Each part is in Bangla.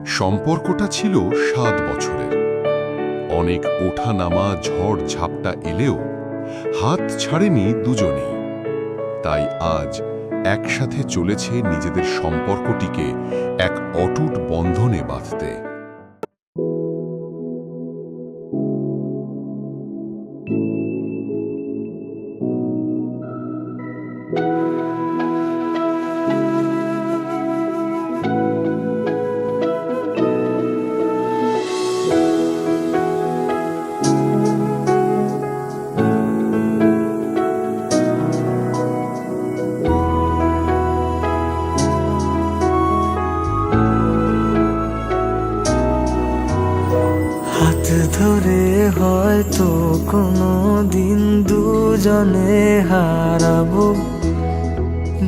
সম্পর্কটা ছিল ৭ বছরের। অনেক ওঠানামা, ঝড় ঝাপটা এলেও হাত ছাড়েনি দুজনেই। তাই আজ একসাথে চলেছে নিজেদের সম্পর্কটিকে এক অটুট বন্ধনে বাঁধতে। হাত ধরে হয়তো কোনো দিন দুজনে হারাবো,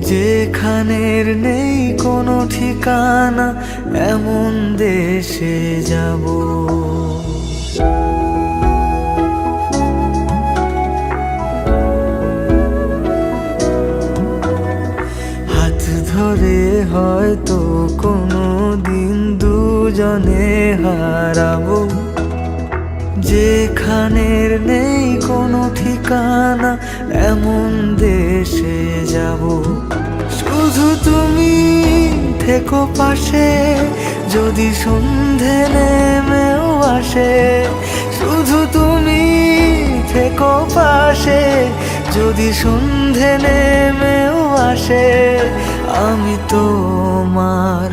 যেখানের নেই কোনো ঠিকানা, এমন দেশে যাব। হাত ধরে হয়তো কোনো দিন দুজনে হারাবো, যেখানের নেই কোনো ঠিকানা, এমন দেশে যাব। শুধু তুমি থেকো পাশে, যদি সন্ধে নেমেও আসে। শুধু তুমি থেকো পাশে, যদি সন্ধে নেমেও আসে। আমি তোমার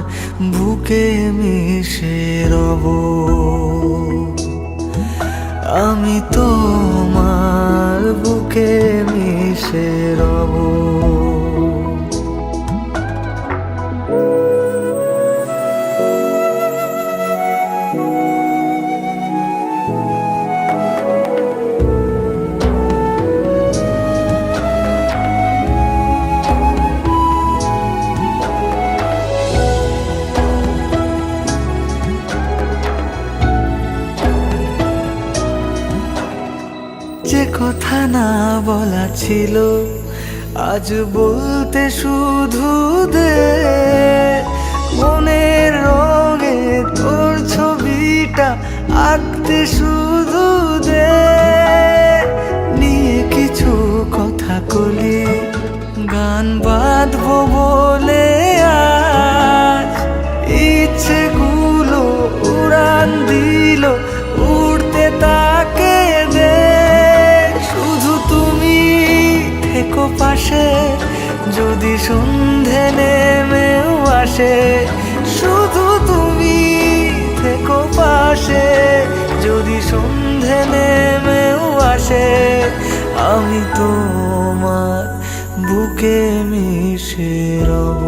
বুকে মিশে রব, আমি তোমার বুকে মিশে রব। যে কথা না বলা ছিল, আজ বলতে শুধু দে। মনের রঙে তোর ছবিটা আঁকতে শুধু দে। নিয়ে কিছু কথা কলি, গান বাঁধবো বলে আজ। ইচ্ছেগুলো উড়ান দিল, উড়তে তাকে দে। শুধু তুমি থেকো পাশে, যদি সন্ধে নেমেও আসে। শুধু তুমি থেকো পাশে, যদি সন্ধে নেমেও আসে। আমি তোমার বুকে মিশে রব।